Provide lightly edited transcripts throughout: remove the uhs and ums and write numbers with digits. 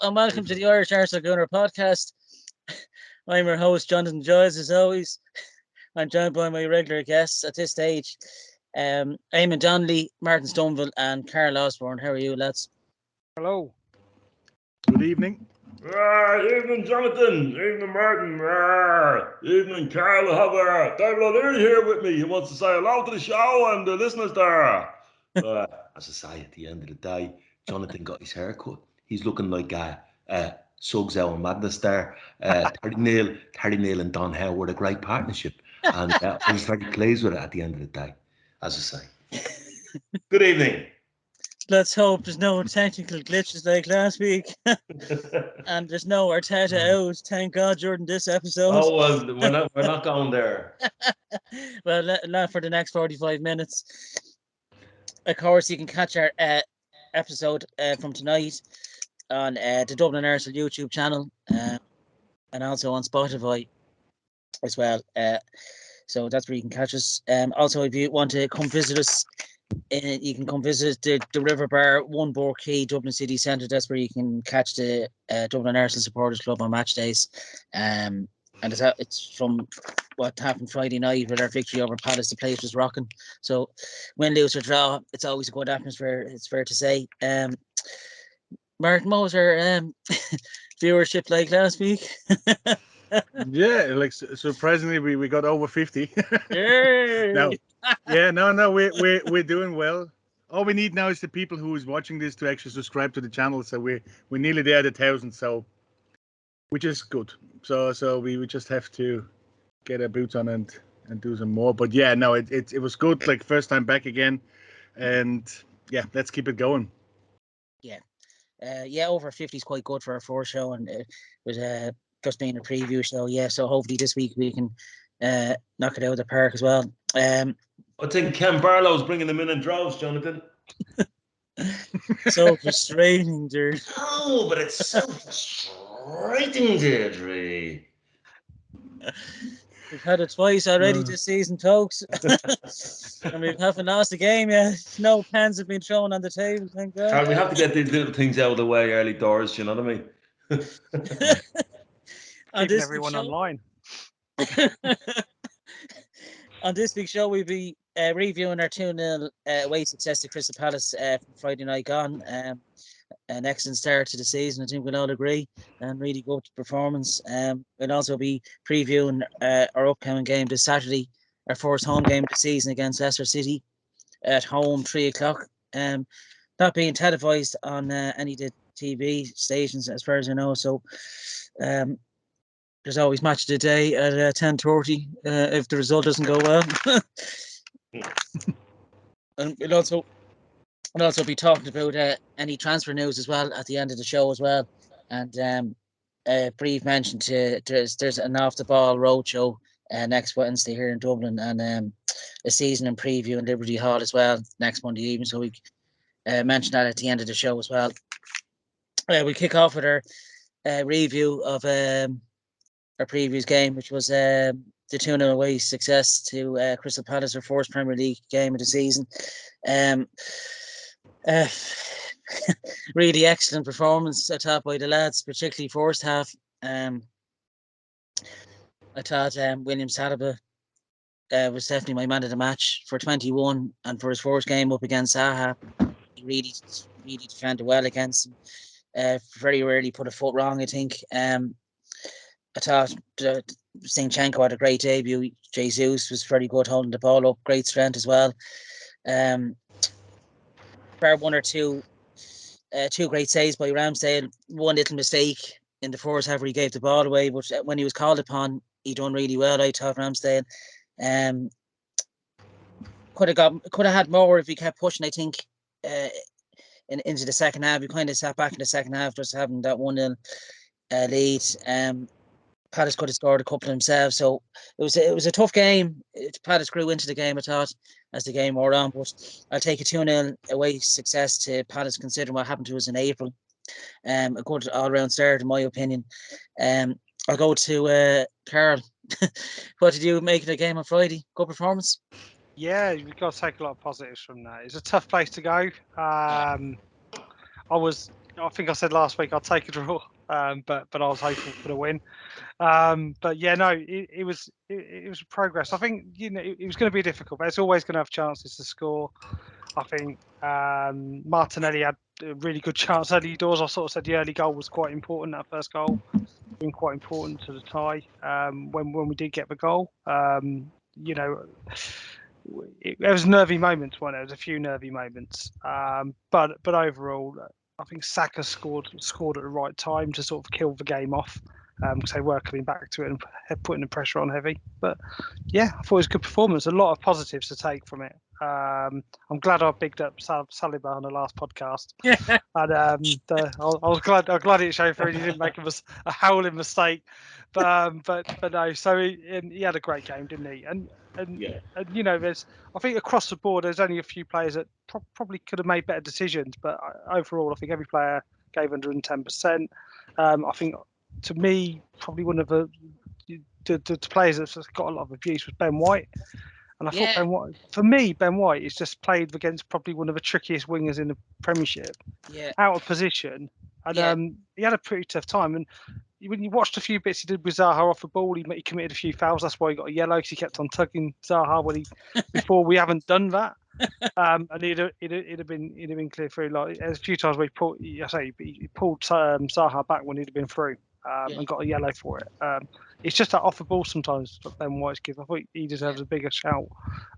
and welcome to the Irish Arsenal Gunner podcast. I'm your host, Jonathan Giles, as always. I'm joined by my regular guests at this stage, Eamon Donnelly, Martin Stoneville, and Carl Osborne. How are you, lads? Hello. Good evening. Evening, Jonathan. Evening, Martin. Evening, Carl. I have Gabriel O'Leary here with me. He wants to say hello to the show and the listeners there. As I say, at the end of the day, Jonathan got his hair cut. He's looking like Suggs out in Madness there. Terry Neal and Don Howe were a great partnership. And I was very pleased with it at the end of the day, as I say. Good evening. Let's hope there's no technical glitches like last week. And there's no Arteta out, thank God, during this episode. Oh, well, we're not going there. Well, not for the next 45 minutes. Of course, you can catch our episode from tonight on the Dublin Arsenal YouTube channel and also on Spotify as well. So that's where you can catch us. Also, if you want to come visit us, you can come visit the River Bar, One Boar Quay, Dublin City Centre. That's where you can catch the Dublin Arsenal Supporters Club on match days. And it's from what happened Friday night with our victory over Palace. The place was rocking. So win, lose or draw, it's always a good atmosphere, it's fair to say. Martin, what was our viewership like last week? Yeah, like surprisingly, we got over 50. Yay! No, we're doing well. All we need now is the people who is watching this to actually subscribe to the channel. So we're nearly there at 1,000. So which is good. So we just have to get our boots on and do some more. But yeah, no, it was good. Like first time back again, and yeah, let's keep it going. Yeah, over 50 is quite good for our first show, and it was just being a preview show. Yeah, so hopefully this week we can knock it out of the park as well. I think Ken Barlow's bringing them in droves, Jonathan. So frustrating, dude. Oh, but it's so frustrating, Deirdre. We've had it twice already this season, folks. And we haven't lost a game yet. No pens have been thrown on the table, thank God. Carl, we have to get these little things out of the way early doors, you know what I mean? Keeping everyone online. On this week's show, we'll be reviewing our 2-0 away success to Crystal Palace from Friday night gone. An excellent start to the season, I think we'll all agree, and really good performance. We'll also be previewing our upcoming game this Saturday, our first home game of the season against Leicester City at home, 3 o'clock. Not being televised on any of the TV stations, as far as I know. So there's always match of the day at 10:30 if the result doesn't go well. And we'll also be talking about any transfer news as well at the end of the show as well. And a brief mention there's an off the ball roadshow next Wednesday here in Dublin, and a season in preview in Liberty Hall as well next Monday evening. So we mention that at the end of the show as well. We kick off with our review of our previous game, which was the 2-0 away success to Crystal Palace, our first Premier League game of the season. Really excellent performance, I thought, by the lads, particularly first half. I thought William Saliba was definitely my man of the match for 21, and for his first game up against Zaha, he really defended well against him. Very rarely put a foot wrong, I think. I thought Zinchenko had a great debut. Jesus was very good holding the ball up, great strength as well. Bar one or two great saves by Ramsdale. One little mistake in the first half where he gave the ball away, but when he was called upon, he done really well. I thought Ramsdale could have had more if he kept pushing. I think into the second half, he kind of sat back in the second half, just having that 1-0 lead. Palace could have scored a couple themselves, so it was a tough game. Palace grew into the game, I thought, as the game wore on. But I'll take a 2-0 away success to Palace, considering what happened to us in April. A good all-round start, in my opinion. I'll go to Carl. What did you make of the game on Friday? Good performance? Yeah, we've got to take a lot of positives from that. It's a tough place to go. I was I think I said last week I'd take a draw, but I was hopeful for the win. But yeah, no, it was progress. I think it was going to be difficult, but it's always going to have chances to score. I think Martinelli had a really good chance early doors. I sort of said the early goal was quite important. That first goal been quite important to the tie. When we did get the goal, there was nervy moments. There was a few nervy moments, but overall, I think Saka scored at the right time to sort of kill the game off, because they were coming back to it and putting the pressure on heavy. But yeah, I thought it was a good performance. A lot of positives to take from it. I'm glad I bigged up Saliba on the last podcast, and I was glad it showed through. He didn't make a howling mistake, but no. So he had a great game, didn't he? And there's, I think across the board, there's only a few players that probably could have made better decisions, but overall, I think every player gave 110%. I think, to me, probably one of the players that's got a lot of abuse was Ben White. And I thought Ben White is just played against probably one of the trickiest wingers in the Premiership. Yeah. Out of position. And he had a pretty tough time. And when you watched a few bits he did with Zaha off the ball, he committed a few fouls. That's why he got a yellow, because he kept on tugging Zaha before we haven't done that. And he'd have been clear through. Like, there's a few times where he pulled Zaha back when he'd have been through, and got a yellow for it. It's just that off the ball sometimes that Ben White's gives. I thought he deserves a bigger shout,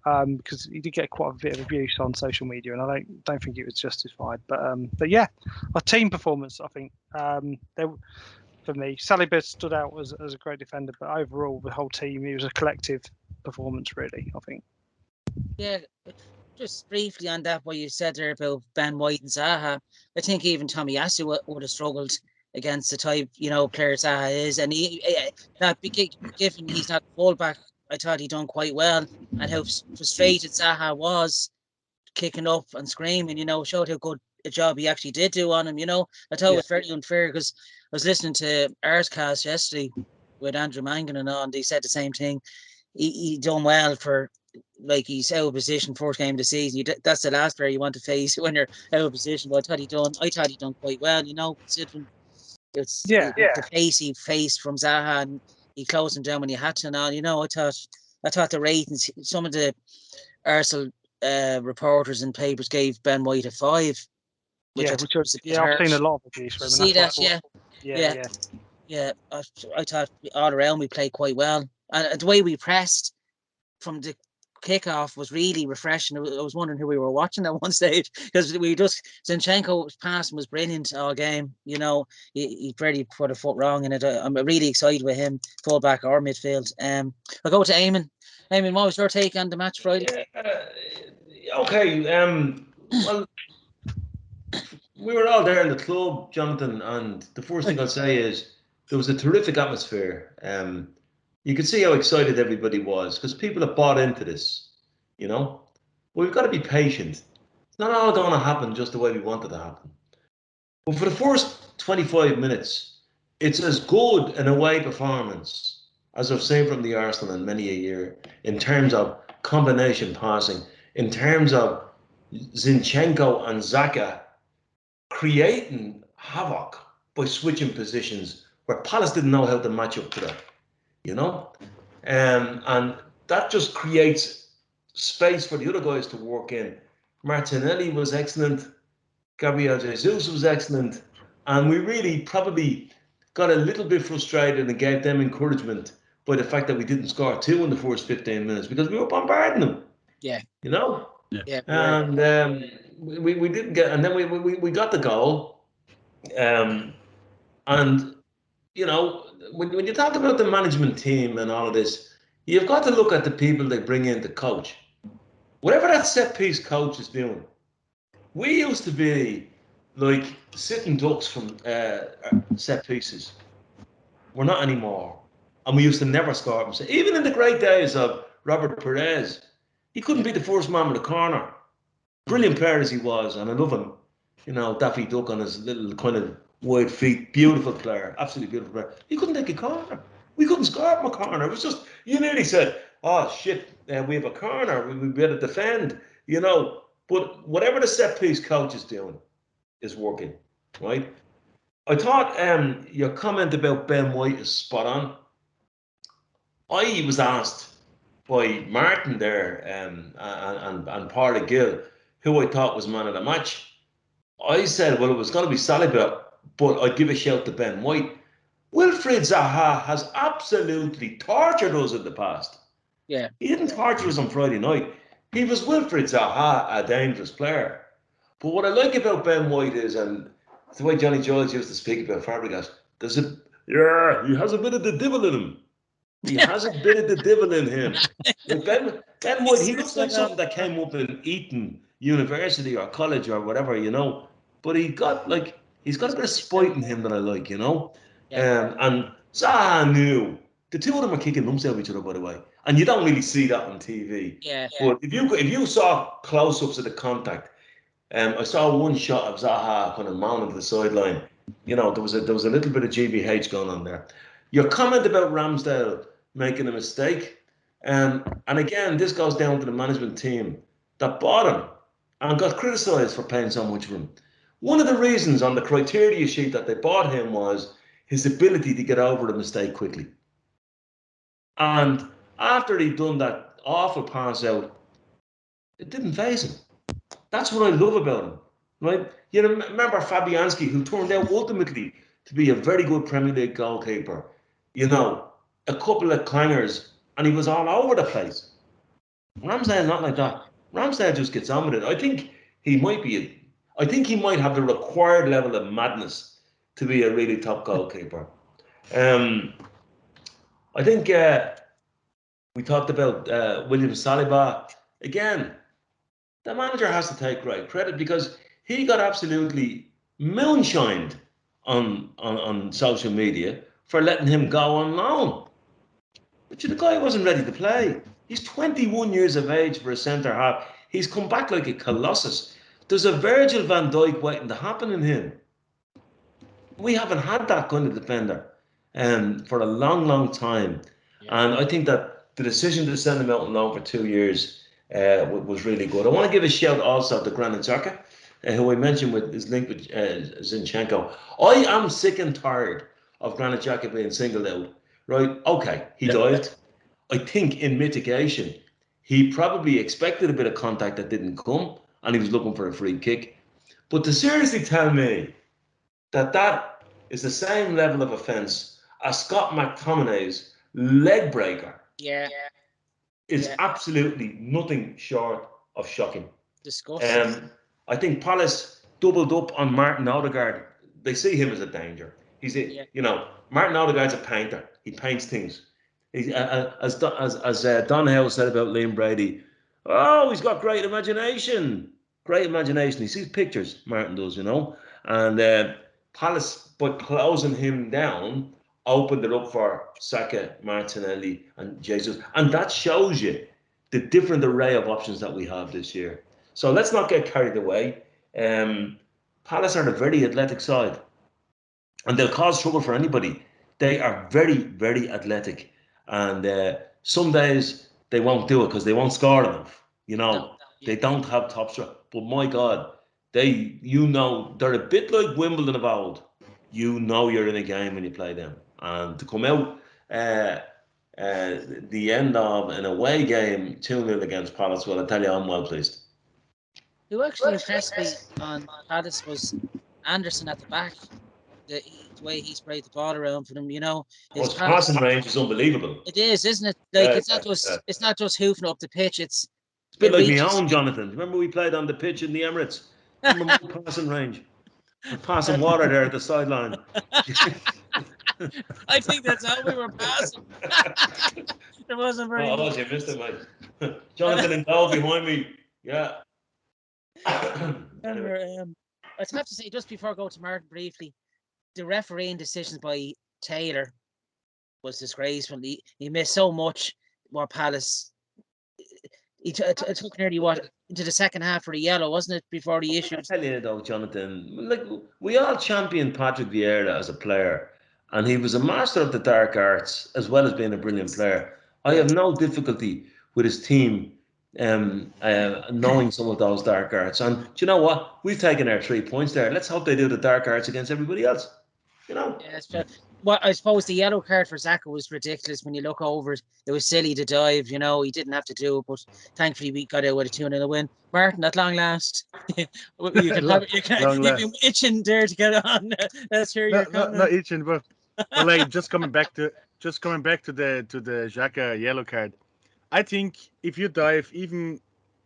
because he did get quite a bit of abuse on social media, and I don't think it was justified. But yeah, a team performance. I think for me, Saliba stood out as a great defender, but overall the whole team, it was a collective performance, really, I think. Yeah, just briefly on that, what you said there about Ben White and Zaha, I think even Tomiyasu would have struggled against the type, player Zaha is. And given he's not a fullback, I thought he done quite well. And how frustrated Zaha was kicking up and screaming, showed how good a job he actually did do on him. I thought it was very unfair, because I was listening to ACAST yesterday with Andrew Mangan and all, and they said the same thing. He done well for, like, he's out of position first game of the season. That's the last player you want to face when you're out of position. But I thought he done quite well, considering it's the face he faced from Zaha, and he closed him down when he had to. And all, I thought the ratings, some of the Arsenal reporters and papers gave Ben White a 5. I've seen a lot of abuse for him. See that? Yeah. I thought all around we played quite well, and the way we pressed from the kickoff was really refreshing. I was wondering who we were watching at one stage, because Zinchenko's passing was brilliant all game. He barely put a foot wrong in it. I'm really excited with him, fullback or midfield. I'll go to Eamon. Eamon, what was your take on the match Friday? Okay. Well, we were all there in the club, Jonathan, and the first thing I'll say is there was a terrific atmosphere. You could see how excited everybody was, because people have bought into this, Well, we've got to be patient. It's not all going to happen just the way we want it to happen. But for the first 25 minutes, it's as good an away performance as I've seen from the Arsenal in many a year, in terms of combination passing, in terms of Zinchenko and Saka creating havoc by switching positions where Palace didn't know how to match up to that. And that just creates space for the other guys to work in. Martinelli was excellent. Gabriel Jesus was excellent. And we really probably got a little bit frustrated and gave them encouragement by the fact that we didn't score 2 in the first 15 minutes, because we were bombarding them. Yeah. Yeah. And we didn't get, and then we got the goal. And when you talk about the management team and all of this, you've got to look at the people they bring in to coach. Whatever that set piece coach is doing, we used to be like sitting ducks from set pieces. We're not anymore. And we used to never score. Even in the great days of Robert Perez, he couldn't be the first man with a corner. Brilliant player as he was, and I love him. Daffy Duck on his little kind of wide feet, beautiful player, absolutely beautiful player. He couldn't take a corner. We couldn't score from a corner. It was just, you nearly said, oh shit, we have a corner, we better defend, But whatever the set piece coach is doing is working. right? I thought your comment about Ben White is spot on. I was asked by Martin there and Marc Guehi who I thought was man of the match. I said, well, it was going to be Saliba, but I'd give a shout to Ben White. Wilfried Zaha has absolutely tortured us in the past. Yeah. He didn't torture us on Friday night. He was Wilfried Zaha, a dangerous player. But what I like about Ben White is, and the way Johnny Giles used to speak about Fabregas, he has a bit of the devil in him. He has a bit of the devil in him. Like Ben White, he looks like something that came up in Eton University or college or whatever, But he's got a bit of spite in him that I like, Yeah. And Zaha knew. The two of them are kicking lumps out of each other, by the way, and you don't really see that on TV. Yeah. But if you saw close-ups of the contact, I saw one shot of Zaha kind of mounted to the sideline. There was a little bit of GBH going on there. Your comment about Ramsdale making a mistake, and again, this goes down to the management team that bought him and got criticised for paying so much for him. One of the reasons on the criteria sheet that they bought him was his ability to get over the mistake quickly. And after he'd done that awful pass out, it didn't faze him. That's what I love about him, right? Remember Fabianski, who turned out ultimately to be a very good Premier League goalkeeper. A couple of clangers, and he was all over the place. Ramsdale not like that. Ramsdale just gets on with it. I think he might have the required level of madness to be a really top goalkeeper. I think we talked about William Saliba. Again, the manager has to take great credit because he got absolutely moonshined on social media for letting him go on loan. But the guy wasn't ready to play. He's 21 years of age for a centre half. He's come back like a colossus. There's a Virgil van Dijk waiting to happen in him. We haven't had that kind of defender for a long, long time. Yeah. And I think that the decision to send him out on loan for 2 years was really good. I want to give a shout also to Granit Xhaka, who I mentioned with his link with Zinchenko. I am sick and tired of Granit Xhaka being singled out. Right? Okay, he dived. I think in mitigation, he probably expected a bit of contact that didn't come, and he was looking for a free kick. But to seriously tell me that is the same level of offence as Scott McTominay's leg breaker. Yeah. Is absolutely nothing short of shocking. Disgusting. I think Palace doubled up on Martin Odegaard. They see him as a danger. Martin Odegaard's a painter. He paints things. As Don Hale said about Liam Brady, he's got great imagination. Great imagination. He sees pictures, Martin does, And Palace, by closing him down, opened it up for Saka, Martinelli, and Jesus. And that shows you the different array of options that we have this year. So let's not get carried away. Palace are a very athletic side, and they'll cause trouble for anybody. They are very, very athletic, and some days they won't do it because they won't score enough. They don't have top strike. But my God, they're a bit like Wimbledon of old. You're in a game when you play them, and to come out the end of an away game 2-0 against Palace, well, I tell you, I'm well pleased. Who actually impressed me on Palace was Anderson at the back. The way he sprayed the ball around for them, his passing range is unbelievable. It is, isn't it? Like it's not just hoofing up the pitch. It's a bit like my own, Jonathan. Remember we played on the pitch in the Emirates? Remember my passing range? Passing water there at the sideline. I think that's how we were passing. It wasn't very. Oh, you missed it, mate. Jonathan and Dole behind me. Yeah. Anyway. I'd have to say, just before I go to Martin briefly, the refereeing decisions by Taylor was disgraceful. He missed so much. More Palace. He took nearly into the second half for the yellow, wasn't it? Before the issues. I tell you though, Jonathan, like we all championed Patrick Vieira as a player, and he was a master of the dark arts as well as being a brilliant player. I have no difficulty with his team knowing some of those dark arts. And do you know what? We've taken our 3 points there. Let's hope they do the dark arts against everybody else. You know? Yeah, well, I suppose the yellow card for Saka was ridiculous when you look over it. It was silly to dive, you know, he didn't have to do it, but thankfully we got out with a 2-0 win. Martin, at long last, you've been itching there to get on. Let's hear your comment. Not itching, but like just coming back to the Xhaka yellow card. I think if you dive, even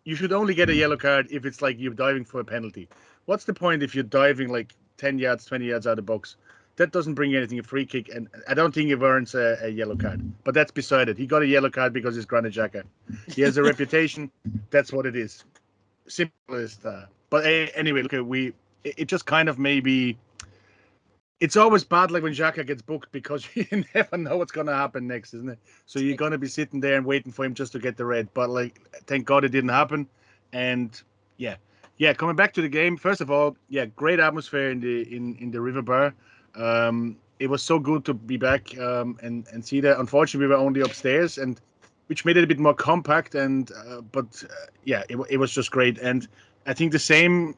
you should only get a yellow card if it's like you're diving for a penalty. What's the point if you're diving like 10 yards, 20 yards out of the box? That doesn't bring anything, a free kick, and I don't think it earns a yellow card. But that's beside it. He got a yellow card because he's Granit Xhaka. He has a reputation. That's what it is. Simple as that. But anyway, look, it just kind of maybe. It's always bad, like when Xhaka gets booked, because you never know what's going to happen next, isn't it? So you're going to be sitting there and waiting for him just to get the red. But like, thank God it didn't happen. And yeah, coming back to the game. First of all, great atmosphere in the River Bar. It was so good to be back and see that. Unfortunately, we were only upstairs, and which made it a bit more compact. And it was just great. And I think the same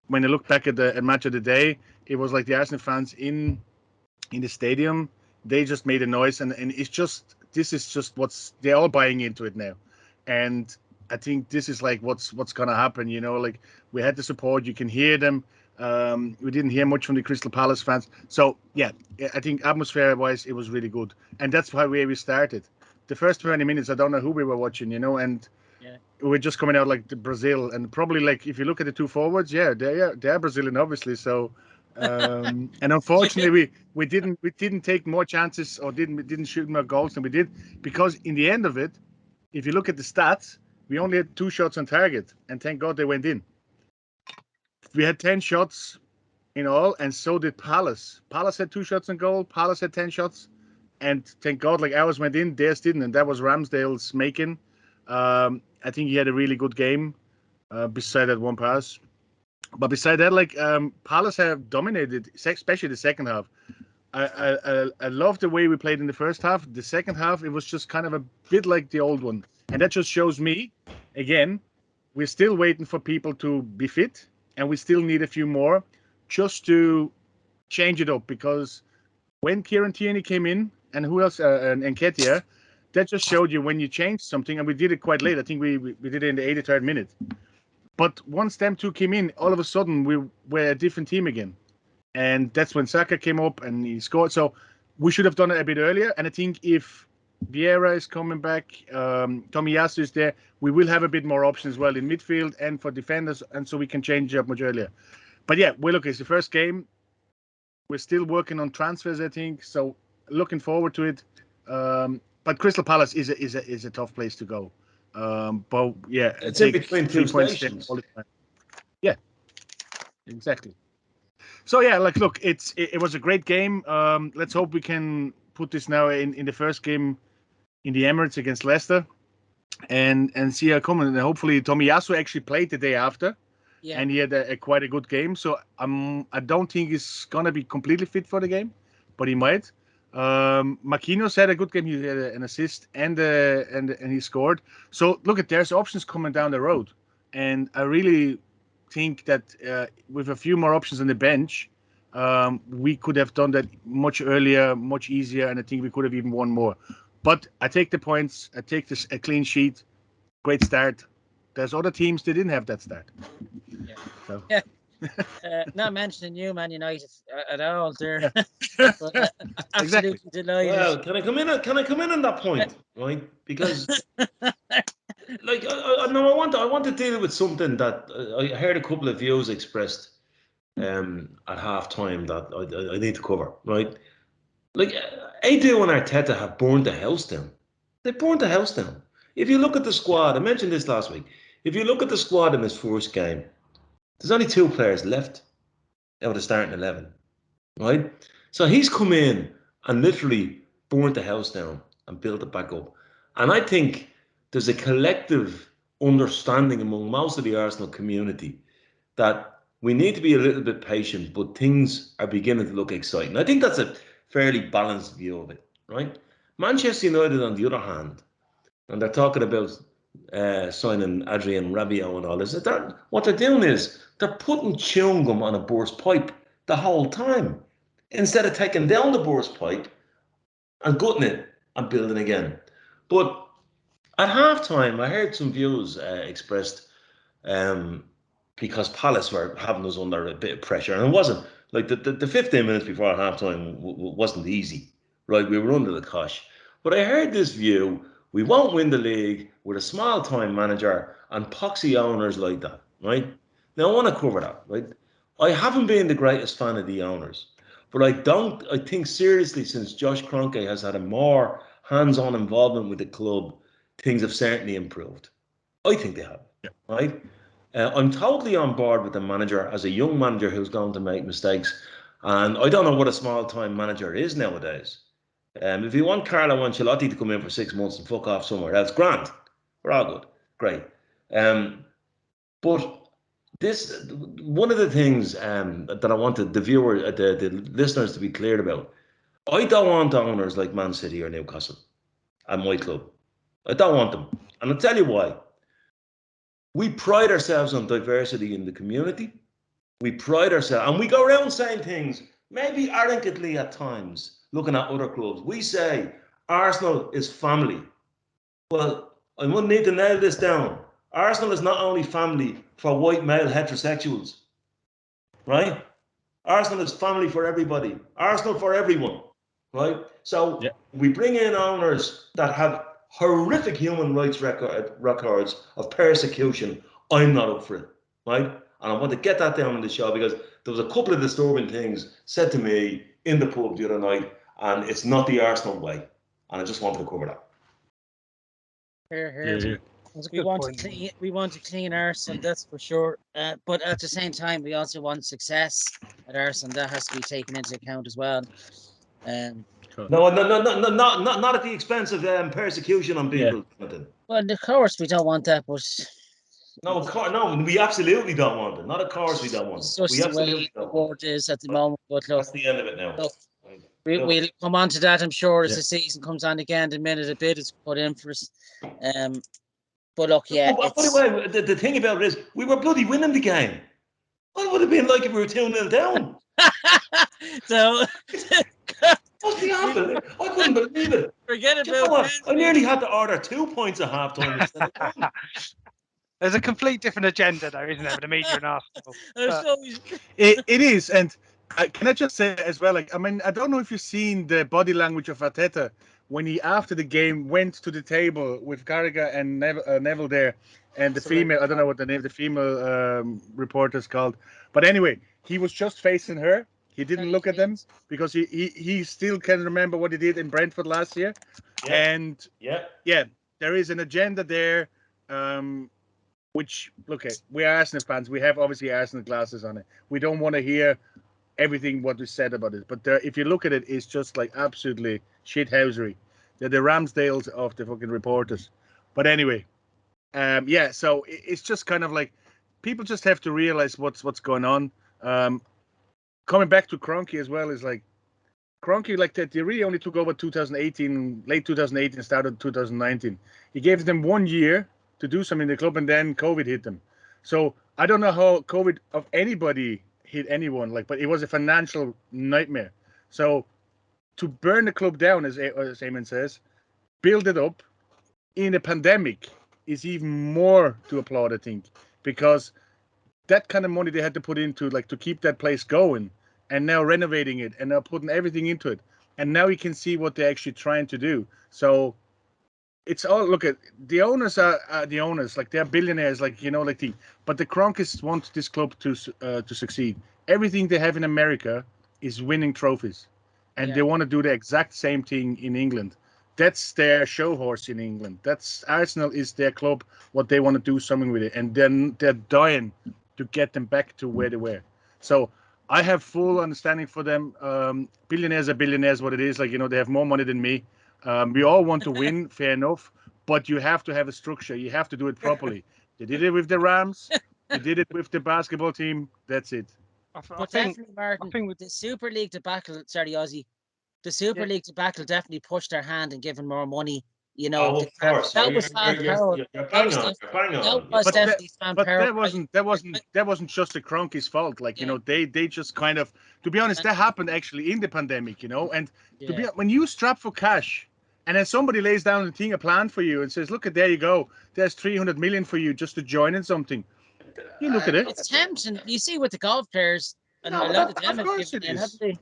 when I look back at the match of the day, it was like the Arsenal fans in the stadium. They just made a noise, and it's just this is just they're all buying into it now, and I think this is like what's gonna happen. You know, like we had the support. You can hear them. We didn't hear much from the Crystal Palace fans. So, I think atmosphere-wise, it was really good. And that's why we started. The first 20 minutes, I don't know who we were watching, you know, and we were just coming out like the Brazil. And probably, like, if you look at the two forwards, they are Brazilian, obviously. So, and unfortunately, we didn't take more chances or didn't shoot more goals than we did. Because in the end of it, if you look at the stats, we only had 2 shots on target. And thank God they went in. We had 10 shots in all, and so did Palace. Palace had 2 shots on goal. Palace had 10 shots, and thank God, like ours went in, theirs didn't, and that was Ramsdale's making. I think he had a really good game. Beside that one pass, but beside that, like Palace have dominated, especially the second half. I love the way we played in the first half. The second half, it was just kind of a bit like the old one, and that just shows me, again, we're still waiting for people to be fit. And we still need a few more just to change it up, because when Kieran Tierney came in and who else and Nketiah, that just showed you when you change something, and we did it quite late. I think we did it in the 83rd minute. But once them two came in, all of a sudden we were a different team again. And that's when Saka came up and he scored. So we should have done it a bit earlier. And I think if Vieira is coming back, Tomiyasu is there, we will have a bit more options as well in midfield and for defenders, and so we can change it up much earlier. But it's the first game. We're still working on transfers, I think, so looking forward to it. But Crystal Palace is a tough place to go. But it's in between 2 stations. Yeah, exactly. So look, it was a great game. Let's hope we can put this now in the first game in the Emirates against Leicester, and see how come. And hopefully Tomiyasu actually played the day after, and he had quite a good game. So I don't think he's gonna be completely fit for the game, but he might. Marquinhos had a good game. He had an assist and he scored. So look, there's options coming down the road, and I really think that with a few more options on the bench, we could have done that much earlier, much easier, and I think we could have even won more. But I take the points. I take a clean sheet. Great start. There's other teams that didn't have that start. Not mentioning you, Man United, at all there. Yeah. But, absolutely delighted. Well, can I come in on that point, right? Because like I want to deal with something that I heard a couple of views expressed at half time that I need to cover, right? Like Edu and Arteta have burned the house down. They burned the house down. If you look at the squad, I mentioned this last week. If you look at the squad in his first game, there's only 2 players left out of the starting 11, right? So he's come in and literally burnt the house down and built it back up. And I think there's a collective understanding among most of the Arsenal community that we need to be a little bit patient, but things are beginning to look exciting. I think that's a fairly balanced view of it, right? Manchester United, on the other hand, and they're talking about signing Adrian Rabiot and all this. What they're doing is they're putting chewing gum on a burst pipe the whole time instead of taking down the burst pipe and gutting it and building again. But at halftime, I heard some views expressed because Palace were having us under a bit of pressure, and it wasn't like the 15 minutes before halftime wasn't easy, right? We were under the cosh. But I heard this view: we won't win the league with a small-time manager and poxy owners like that, right? Now I want to cover that, right? I haven't been the greatest fan of the owners, but I think seriously since Josh Kroenke has had a more hands-on involvement with the club, things have certainly improved. I think they have, right? I'm totally on board with the manager as a young manager who's going to make mistakes. And I don't know what a small-time manager is nowadays. If you want Carlo Ancelotti to come in for 6 months and fuck off somewhere else, grand. We're all good. Great. But one of the things that I wanted the listeners to be clear about, I don't want owners like Man City or Newcastle at my club. I don't want them. And I'll tell you why. We pride ourselves on diversity in the community. We pride ourselves, and we go around saying things, maybe arrogantly at times, looking at other clubs. We say Arsenal is family. Well, I wouldn't need to nail this down. Arsenal is not only family for white male heterosexuals, right? Arsenal is family for everybody. Arsenal for everyone, right? So we bring in owners that have horrific human rights records of persecution. I'm not up for it, right? And I want to get that down on the show because there was a couple of disturbing things said to me in the pub the other night, and it's not the Arsenal way. And I just wanted to cover that. Here. We want to clean Arsenal, that's for sure. But at the same time, we also want success at Arsenal. That has to be taken into account as well. No, not at the expense of persecution on people. Yeah. Well, of course we don't want that, but no, we absolutely don't want it. Not of course we don't want it. It's just the way the board is at the moment. But look, that's the end of it now. Look, we'll come on to that, I'm sure, as the season comes on again. The minute a bid is put in for us. But look, by the way, the thing about it is, we were bloody winning the game. What would it have been like if we were 2-0 down? So, what's the happening? I couldn't believe it. Forget about it. I nearly had to order 2 points at halftime instead of 1. There's a complete different agenda, though, isn't there, with the media and Arsenal? It is, and can I just say as well, like, I mean, I don't know if you've seen the body language of Arteta when he, after the game, went to the table with Carragher and Neville there, and the female, I don't know what the name of the female reporter's called, but anyway, he was just facing her. He didn't look at them because he still can remember what he did in Brentford last year. Yeah. And there is an agenda there, which, look, we are Arsenal fans. We have obviously Arsenal glasses on it. We don't want to hear everything what is said about it. But if you look at it, it's just like absolutely shithousery. They're the Ramsdales of the fucking reporters. But anyway, so it's just kind of like people just have to realize what's going on. Coming back to Kroenke as well is like Kroenke, like that, they really only took over 2018, late 2018, started 2019. He gave them 1 year to do something in the club, and then COVID hit them. So I don't know how COVID of anybody hit anyone, like, but it was a financial nightmare. So to burn the club down, as Eamon says, build it up in a pandemic is even more to applaud, I think, because that kind of money they had to put into, like, to keep that place going, and now renovating it, and now putting everything into it, and now you can see what they're actually trying to do. So it's all, look at the owners are the owners, like they're billionaires, like, you know, like but the Kroenkes want this club to succeed. Everything they have in America is winning trophies, and they want to do the exact same thing in England. That's their show horse in England. That's Arsenal is their club. What they want to do something with it, and then they're dying to get them back to where they were. So I have full understanding for them. Billionaires are billionaires. What it is, like, you know, they have more money than me. We all want to win, fair enough, but you have to have a structure. You have to do it properly. They did it with the Rams. They did it with the basketball team. That's it. But definitely, Martin, the Super League debacle, sorry, Ozzy, the Super League debacle definitely pushed their hand in giving more money You know, Oh, of course. that was fan power. You're That bang was on. You're bang on. that was But definitely fan But power. that wasn't just the Kroenke's fault. Like, you know, they just kind of, to be honest, that happened actually in the pandemic, you know. And to be when you strap for cash, and then somebody lays down a plan for you and says, "Look, there you go. There's 300 million for you just to join in something." You look at it. It's tempting. You see with the golf players, and No, a but lot of that- them of have course given it in, is. haven't they?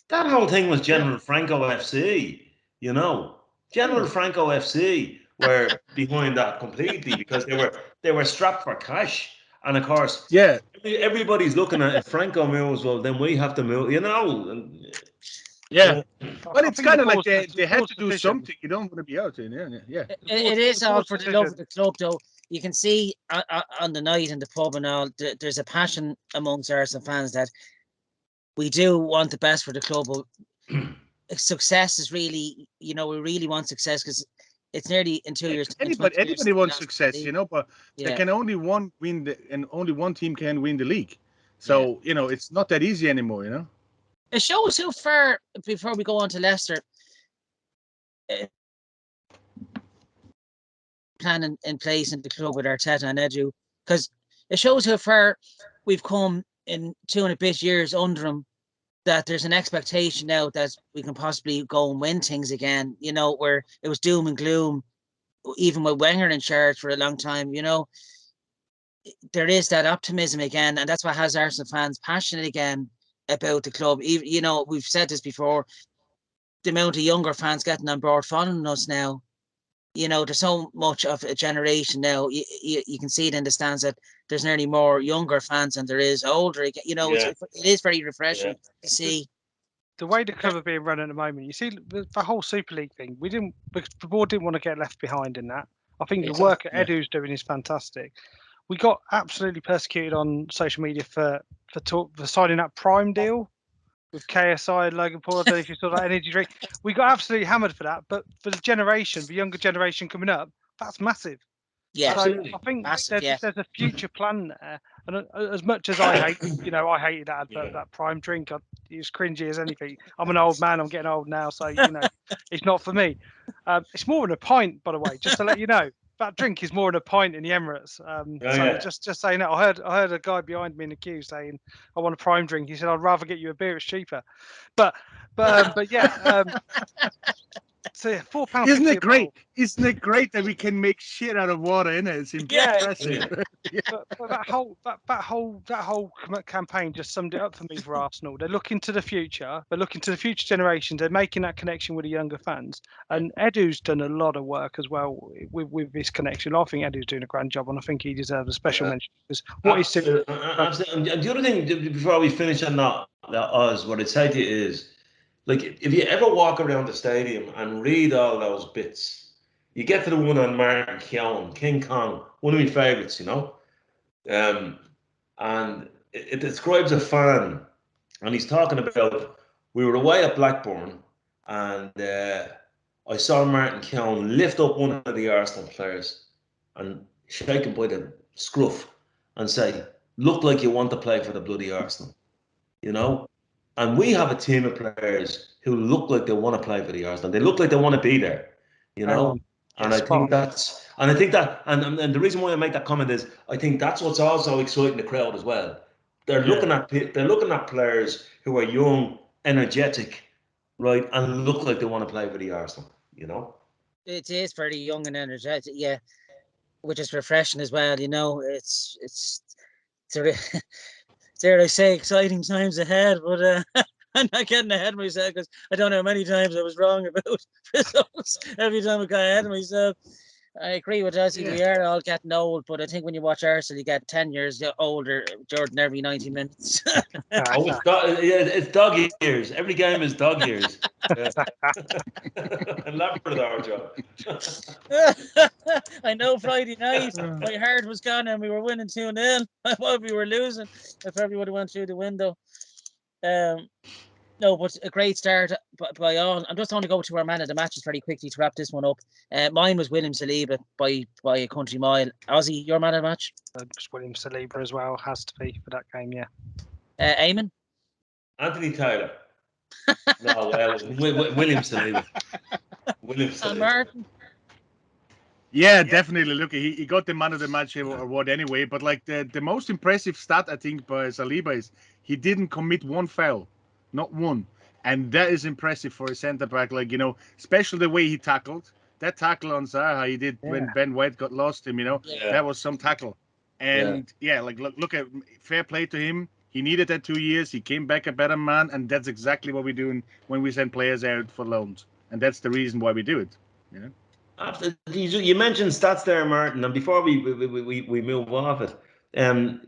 That whole thing was General Franco FC, you know. General Franco FC were behind that completely because they were strapped for cash. And of course, Yeah. everybody's looking at if Franco moves, well, then we have to move, you know. And, Yeah. Well, I it's think kind the of like board's- they the had board's to do decision- something. You don't want to be out there. Yeah. It is all board's for the love of decision. the club, though. You can see on the night in the pub and all, there's a passion amongst Arsenal fans that we do want the best for the club. But success is really, you know, we really want success because it's nearly in 2 years. Anybody wants success, you know, but there Yeah. can only one win, and only one team can win the league. So you know, it's not that easy anymore. You know. It shows how far, before we go on to Leicester, plan in place in the club with Arteta and Edu, because it shows how far we've come in 2.5 years under him, that there's an expectation now that we can possibly go and win things again, you know, where it was doom and gloom, even with Wenger in charge for a long time, you know. There is that optimism again, and that's what has Arsenal fans passionate again about the club. You know, we've said this before, the amount of younger fans getting on board following us now. You know, there's so much of a generation now. You can see it in the stands that there's nearly more younger fans than there is older. You know, it is very refreshing to see. The way the club are being run at the moment, you see the whole Super League thing. The board didn't want to get left behind in that. I think the work that Edu's doing is fantastic. We got absolutely persecuted on social media for signing that Prime deal with KSI and Logan Paul. I don't know if you saw that energy drink. We got absolutely hammered for that. But for the younger generation coming up, that's massive. Yeah, so absolutely. I think Massive, there's a future plan there. And as much as I hate, I hated that advert, that Prime drink. It was cringy as anything. I'm an old man. I'm getting old now, so it's not for me. It's more than a pint, by the way, just to let you know. That drink is more than a pint in the Emirates. Just saying that. I heard a guy behind me in the queue saying, "I want a Prime drink." He said, "I'd rather get you a beer. It's cheaper." But yeah. So yeah, £4.50. Isn't it great? Isn't it great that we can make shit out of water? In it, it's impressive. But that whole campaign just summed it up for me for Arsenal. They're looking to the future. They're looking to the future generations. They're making that connection with the younger fans. And Edu's done a lot of work as well with this connection. I think Edu's doing a grand job, and I think he deserves a special mention because what he's doing. Absolutely. And the other thing, before we finish on that what I'd say to you is, like, if you ever walk around the stadium and read all those bits, you get to the one on Martin Keown, King Kong, one of my favourites, you know. And it describes a fan, and he's talking about, we were away at Blackburn, and I saw Martin Keown lift up one of the Arsenal players and shake him by the scruff and say, "Look like you want to play for the bloody Arsenal," you know. And we have a team of players who look like they want to play for the Arsenal. They look like they want to be there, you know. And I think and the reason why I make that comment is I think that's what's also exciting the crowd as well. They're looking at players who are young, energetic, right, and look like they want to play for the Arsenal, you know. It is very young and energetic, which is refreshing as well. You know, it's dare I say, exciting times ahead, but I'm not getting ahead of myself because I don't know how many times I was wrong about results. Every time I got ahead of myself. I agree with Ozzy. We are all getting old, but I think when you watch Arsenal, you get 10 years older, Jordan, every 90 minutes. It's dog years. Every game is dog years. And Labrador job. I know Friday night, my heart was gone and we were winning 2-0. While we were losing, I probably would have went through the window. No, but a great start by all. I'm just going to go to our man of the matches very quickly to wrap this one up. Mine was William Saliba by a country mile. Ozzy, your man of the match? Just William Saliba as well, has to be for that game, yeah. Eamon? Anthony Taylor. No, William Saliba. William Saliba. And Martin? Yeah, definitely. Look, he got the man of the match award anyway. But like the most impressive stat I think by Saliba is he didn't commit one foul, not one, and that is impressive for a centre back. Like especially the way he tackled that tackle on Zaha he did when Ben White got lost him. That was some tackle, and like look at fair play to him. He needed that 2 years. He came back a better man, and that's exactly what we're doing when we send players out for loans, and that's the reason why we do it. Absolutely. You mentioned stats there, Martin, and before we move off it,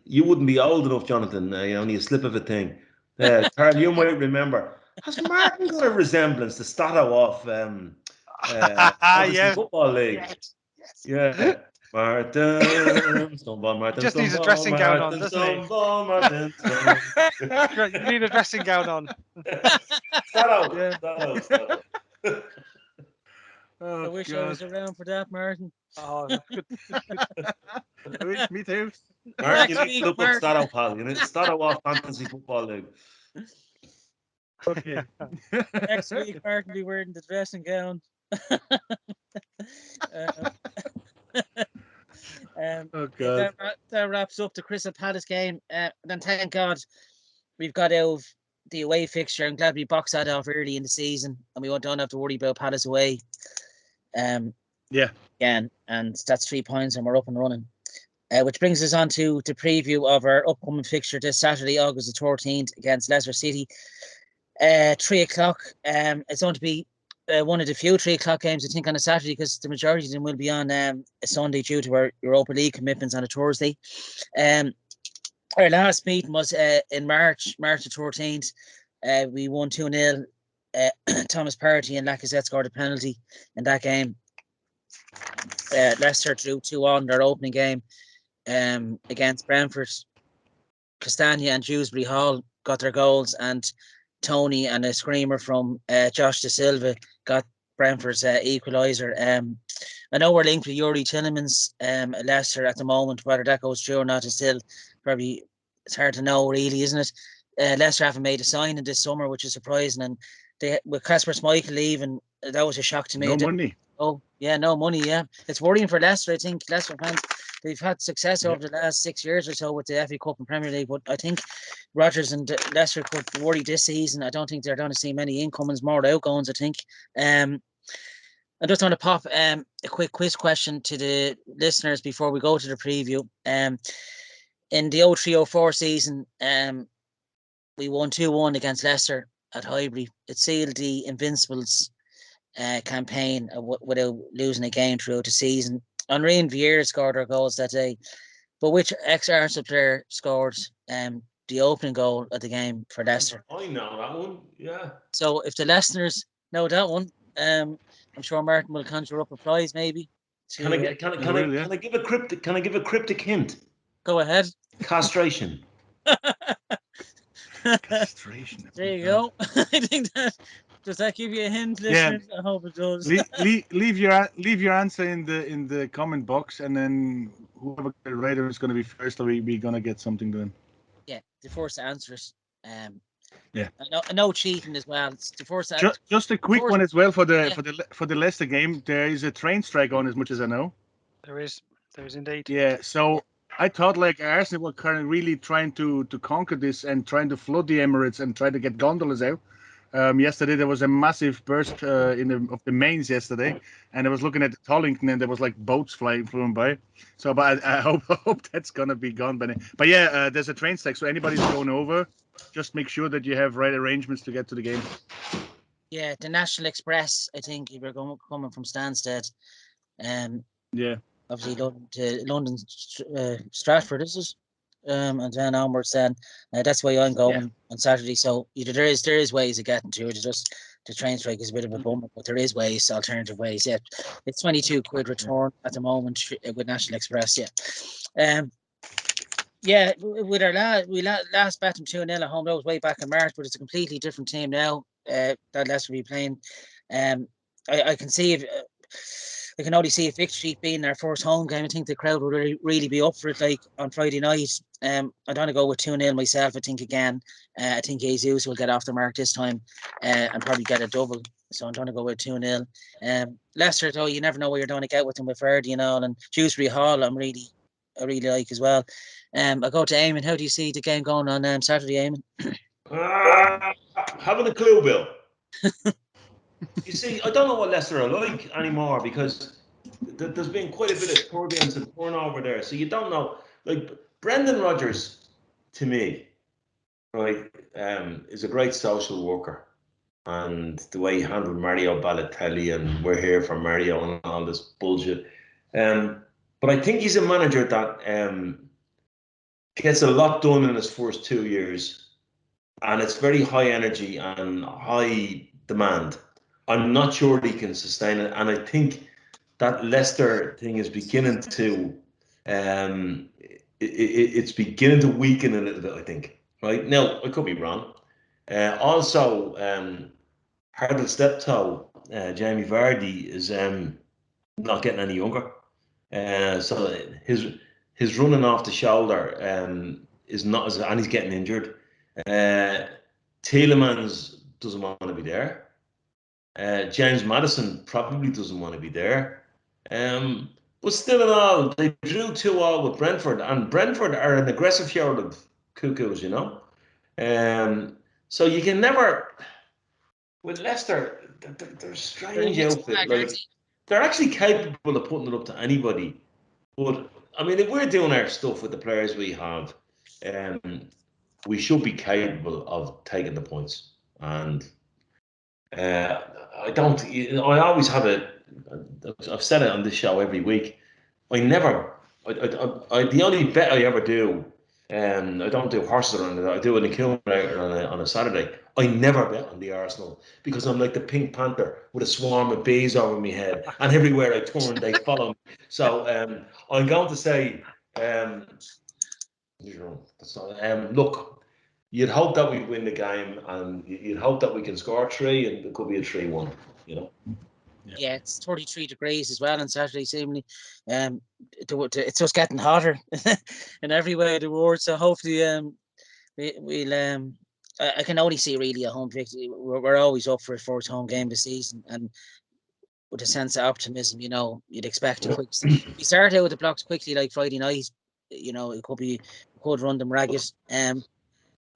you wouldn't be old enough, Jonathan. Only a slip of a thing. Carl, you might remember. Has Martin got a resemblance to Stato off Fantasy Football League? Yes. Yeah. Martin, He just needs a dressing gown on, doesn't he? Martin. You need a dressing gown on. Stato. I wish I was around for that, Martin. Oh, good. I wish, me too. Martin, you need to look up Stato, pal. Stato off Fantasy Football League. Okay. Next week, Martin will be wearing the dressing gown. Oh God. That wraps up the Crystal Palace game. Then thank God we've got out of the away fixture. I'm glad we boxed that off early in the season, and we don't have to worry about Palace away. Again, and that's 3 points, and we're up and running. Which brings us on to the preview of our upcoming fixture this Saturday, August the 13th, against Leicester City. 3 o'clock. It's going to be one of the few 3 o'clock games, I think, on a Saturday, because the majority of them will be on a Sunday due to our Europa League commitments on a Thursday. Our last meeting was in March the 13th. We won 2-0. Thomas Partey and Lacazette scored a penalty in that game. Leicester drew 2-1 their opening game against Brentford. Castagna and Dewsbury Hall got their goals, and Tony and a screamer from Josh De Silva got Brentford's equaliser. I know we're linked with Yuri Tillemans at Leicester at the moment. Whether that goes through or not is still probably, it's hard to know, really, isn't it? Leicester haven't made a signing this summer, which is surprising, and with Kasper Schmeichel leaving, that was a shock to me. No money. Oh, yeah, no money, yeah. It's worrying for Leicester. I think Leicester fans, they've had success over the last 6 years or so with the FA Cup and Premier League, but I think Rodgers and Leicester could worry this season. I don't think they're going to see many incomings, more outgoings, I think. I just want to pop a quick quiz question to the listeners before we go to the preview. In the 03-04 season, we won 2-1 against Leicester at Highbury. It sealed the Invincibles campaign without losing a game throughout the season. Henry and Vieira scored our goals that day, but which ex-Arsenal player scored the opening goal of the game for Leicester? I know that one, yeah. So if the listeners know that one, I'm sure Martin will conjure up a prize, maybe. Can I give a cryptic hint? Go ahead. Castration. Castration. There you go. I think that. Does that give you a hint, listeners? I hope it does. leave your answer in the comment box, and then whoever the writer is going to be first, we're going to get something done. Yeah, the first answers. Yeah. No cheating as well. It's the first. Just a quick one as well for the Leicester game. There is a train strike on, as much as I know. There is indeed. Yeah. So I thought like Arsenal were currently really trying to conquer this and trying to flood the Emirates and try to get gondolas out. Yesterday there was a massive burst of the mains yesterday, and I was looking at Tollington and there was like boats flying by. So, but I hope that's gonna be gone by now. But yeah, there's a train strike, so anybody's going over, just make sure that you have right arrangements to get to the game. Yeah, the National Express. I think you were coming from Stansted. Yeah. Obviously London, Stratford. This is. And then onwards, then that's why I'm going on Saturday. So there is ways of getting to it. Just the train strike is a bit of a bummer, but there is ways, alternative ways. Yeah, it's 22 quid return at the moment with National Express. Yeah, with our last bet from 2-0 at home, that was way back in March, but it's a completely different team now that Leicester will be playing. I can see if. I can only see a victory being our first home game. I think the crowd will really be up for it, like on Friday night. I don't want to go with 2-0 myself. I think again, I think Jesus will get off the mark this time and probably get a double. So I'm trying to go with 2-0. Leicester, though, you never know what you're going to get with them with Verdi and all. And Dewsbury Hall, I really like as well. I go to Eamon. How do you see the game going on Saturday, Eamon? Haven't a clue, Bill. You see, I don't know what Leicester are like anymore because there's been quite a bit of turbulence and turnover there. So you don't know. Like Brendan Rodgers, to me, right, is a great social worker. And the way he handled Mario Balotelli and we're here for Mario and all this bullshit. But I think he's a manager that gets a lot done in his first 2 years. And it's very high energy and high demand. I'm not sure he can sustain it. And I think that Leicester thing is beginning to it's beginning to weaken a little bit, I think. Right? Now, I could be wrong. Also, Hurdle Steptoe, Jamie Vardy is not getting any younger. So his running off the shoulder is not as, and he's getting injured. Tielemans doesn't want to be there. James Maddison probably doesn't want to be there. But still in all, they drew 2-2 with Brentford, and Brentford are an aggressive herd of cuckoos, you know. So you can never, with Leicester, they're a strange outfit. Like, they're actually capable of putting it up to anybody. But I mean, if we're doing our stuff with the players we have, we should be capable of taking the points. And I always have I've said it on this show every week. The only bet I ever do, I don't do horses around it. I do an accumulator on a Saturday. I never bet on the Arsenal because I'm like the Pink Panther with a swarm of bees over my head, and everywhere I turn, they follow me. So I'm going to say, look, you'd hope that we win the game, and you'd hope that we can score 3, and it could be a 3-1. You know. Yeah, it's 33 degrees as well on Saturday, seemingly. It's just getting hotter in every way of the word. So hopefully, we'll. I can only see really a home victory. We're always up for a first home game this season, and with a sense of optimism, you know, you'd expect a quick. We start out with the blocks quickly, like Friday night. You know, it could run them ragged.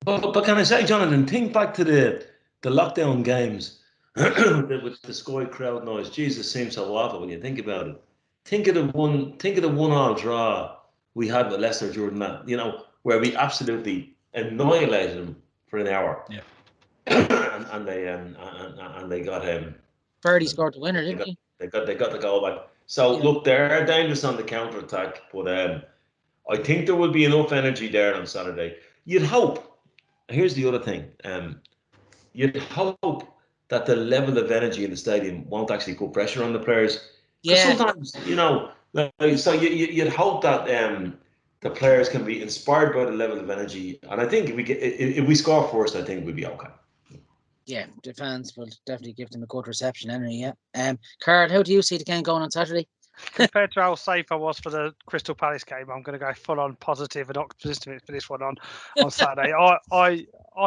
But can I say, Jonathan, think back to the lockdown games with the Sky crowd noise. Jesus, seems so awful when you think about it. Think of the 1-1 draw we had with Leicester during that, you know, where we absolutely annihilated them for an hour. Yeah. and they got him. Birdie scored the winner, didn't he? They got the goal back. So look, they're dangerous on the counter attack, but I think there will be enough energy there on Saturday. You'd hope. Here's the other thing. You'd hope that the level of energy in the stadium won't actually put pressure on the players. Yeah. Sometimes, you know, so you'd hope that the players can be inspired by the level of energy. And I think if we score first, I think we'll be okay. Yeah, the fans will definitely give them a good reception anyway, yeah. Carl, how do you see the game going on Saturday? Compared to how safe I was for the Crystal Palace game, I'm going to go full on positive and optimistic for this one on Saturday. I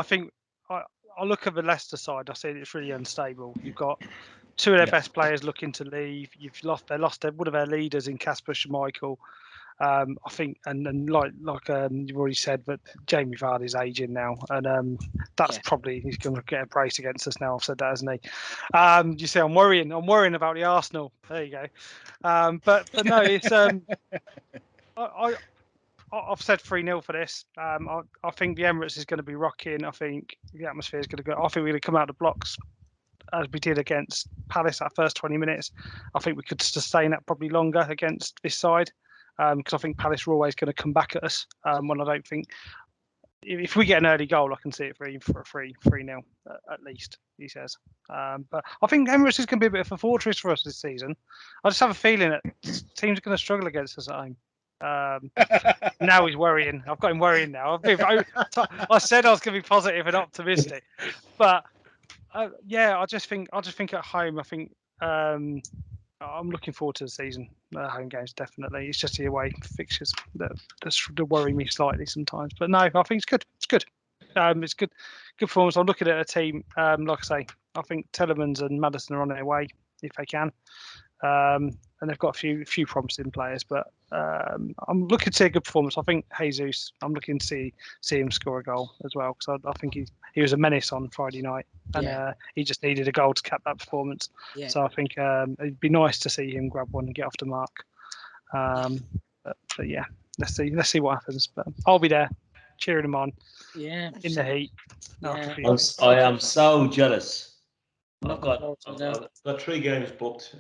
think I look at the Leicester side. I see it's really unstable. You've got 2 of their best players looking to leave. They lost one of their leaders in Kasper Schmeichel. I think, and like you've already said, but Jamie Vardy's aging now, and that's probably he's going to get a brace against us now. I've said that, hasn't he? You see, I'm worrying about the Arsenal. There you go. But no, it's I've said 3-0 for this. I think the Emirates is going to be rocking. I think the atmosphere is going to go. I think we're going to come out of the blocks as we did against Palace that first 20 minutes. I think we could sustain that probably longer against this side. Because I think Palace are always going to come back at us. When I don't think if we get an early goal, I can see it for a 3-0 at least. He says, but I think Emirates is going to be a bit of a fortress for us this season. I just have a feeling that teams are going to struggle against us at home. Now he's worrying. I've got him worrying now. I said I was going to be positive and optimistic, but I just think at home, I think. I'm looking forward to the season. Home games, definitely. It's just the away fixtures that worry me slightly sometimes. But no, I think it's good. It's good. It's good performance. I'm looking at a team, like I say, I think Telemans and Madison are on their way if they can. And they've got a few promising players, but I'm looking to see a good performance. I think Jesus, I'm looking to see him score a goal as well, because I think he was a menace on Friday night, and he just needed a goal to cap that performance. Yeah. So I think it'd be nice to see him grab one and get off the mark. But yeah, let's see what happens. But I'll be there, cheering him on. Yeah. In the heat. Yeah. I am so jealous. I've Looking forward to I've that. got 3 games booked.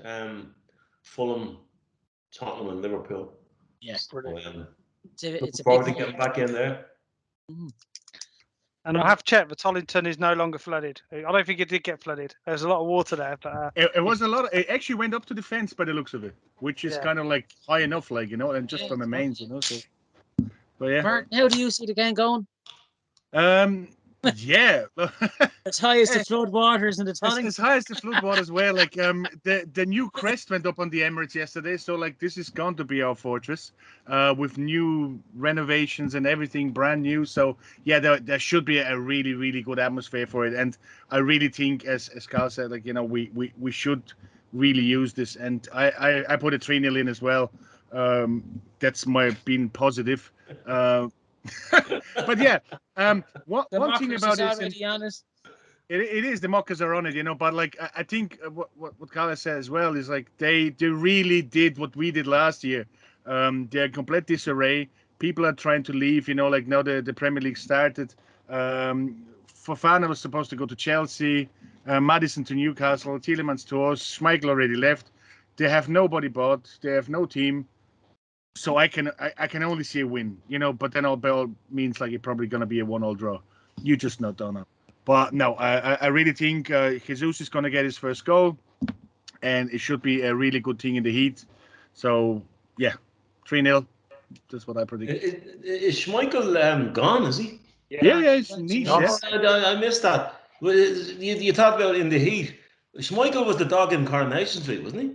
Fulham, Tottenham, and Liverpool. Yeah. So, It's a looking big forward to getting back in there. And I have checked, but Tollington is no longer flooded. I don't think it did get flooded. There's a lot of water there, but It was a lot. It actually went up to the fence by the looks of it, which is kind of like high enough, like, you know, and just from the mains, you know. So, but yeah. Martin, how do you see the game going? Yeah. As high as the flood waters in the tunnel. As high as the flood water as well. Like the new crest went up on the Emirates yesterday, so like this is going to be our fortress, with new renovations and everything brand new. So yeah, there should be a really, really good atmosphere for it, and I really think, as Carl said, like, you know, we should really use this, and I put a 3-0 in as well. That's my being positive. But yeah, one thing about this, it is the mockers are on it, you know. But like I think what Carla said as well is like they really did what we did last year. They're in complete disarray. People are trying to leave, you know. Like now the Premier League started. Fofana was supposed to go to Chelsea, Maddison to Newcastle, Tielemans to us. Schmeichel already left. They have nobody bought. They have no team. So I can only see a win, you know, but then all means like it's probably going to be a 1-1 draw. You just don't know. But no, I really think Jesus is going to get his first goal, and it should be a really good thing in the heat. So yeah, 3-0. That's what I predict. Is Schmeichel gone? Is he? Yeah, it's niche. Oh, I missed that. You talked about in the heat. Schmeichel was the dog in Coronation Street, wasn't he?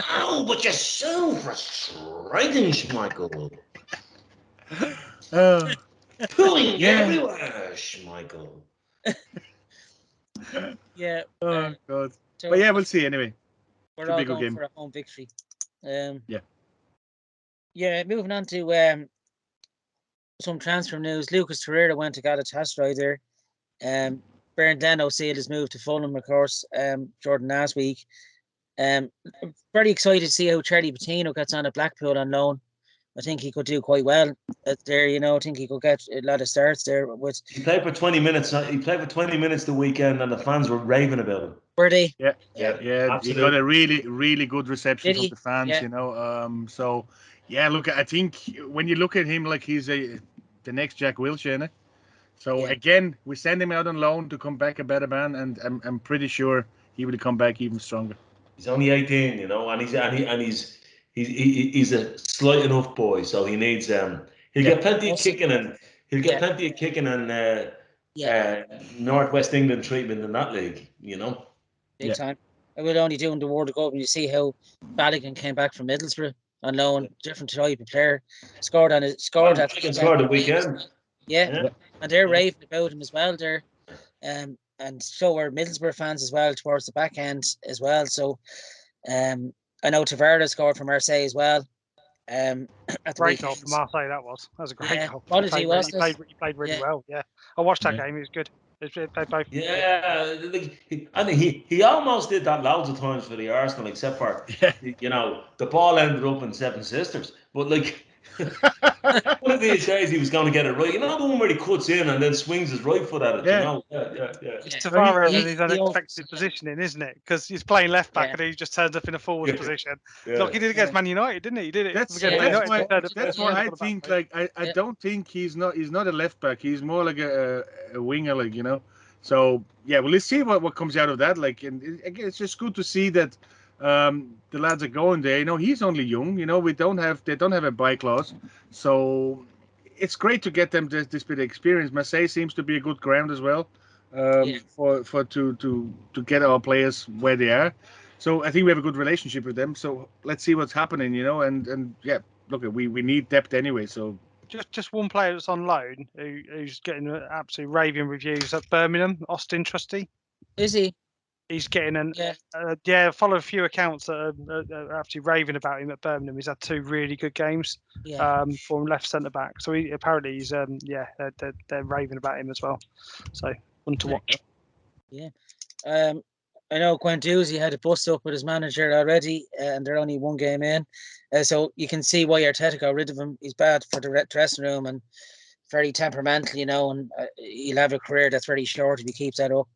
Oh, but you're so frustrating, Schmeichel. Pulling everywhere, Schmeichel. Yeah. Oh God. So but yeah, we'll see anyway. We're all going for a home victory. Yeah. Yeah. Moving on to some transfer news. Lucas Torreira went to Galatasaray there. Byrne Deno sealed his move to Fulham, of course. Jordan last week. Very excited to see how Charlie Patino gets on at Blackpool on loan. I think he could do quite well there. You know, I think he could get a lot of starts there. He played for 20 minutes. He played for 20 minutes the weekend, and the fans were raving about him. Were they? Yeah. Absolutely. He got a really, really good reception from the fans. Yeah. You know. So yeah, look, I think when you look at him, like he's the next Jack Wilshere. Eh? So again, we send him out on loan to come back a better man, and I'm pretty sure he will come back even stronger. He's only 18, you know, and he's a slight enough boy, so he needs he'll get plenty of kicking, and he'll get plenty of kicking and Northwest England treatment in that league, you know. Big time. I will only do in the World Cup when you see how Balogun came back from Middlesbrough on loan, different type of player, scored the weekend. Yeah, and they're raving about him as well there, and so were Middlesbrough fans as well towards the back end as well. So, I know Tavares scored for Marseille as well. At the great goal for Marseille. That was a great goal. Quality, he played really well. Yeah, I watched that game. It was good. They both. Yeah, I mean he almost did that loads of times for the Arsenal, except for you know the ball ended up in Seven Sisters, but like. One of these days he was going to get it right. You know the one where he cuts in and then swings his right foot at it. Yeah. You know, It's Tavares in his unexpected positioning, isn't it? Because he's playing left back and he just turns up in a forward position. Look, he did it against Man United, didn't he? He did it. That's why I think like I don't think he's not a left back. He's more like a winger, like, you know. So yeah, well, let's see what comes out of that. Like, and again, it's just good to see that. The lads are going there. You know, he's only young. You know, they don't have a buy clause, so it's great to get them this bit of experience. Marseille seems to be a good ground as well, for to get our players where they are. So I think we have a good relationship with them. So let's see what's happening, and yeah, look, we need depth anyway. So just one player that's on loan who's getting absolute raving reviews at Birmingham, Austin Trusty. Is he? He's getting Yeah. I follow a few accounts that are absolutely raving about him at Birmingham. He's had 2 really good games. Yeah. For left centre back. So apparently he's they're raving about him as well. So one to watch. Yeah. I know Guendouzi had a bust up with his manager already, and they're only 1 game in. So you can see why Arteta got rid of him. He's bad for the dressing room and very temperamental, and he'll have a career that's very short if he keeps that up.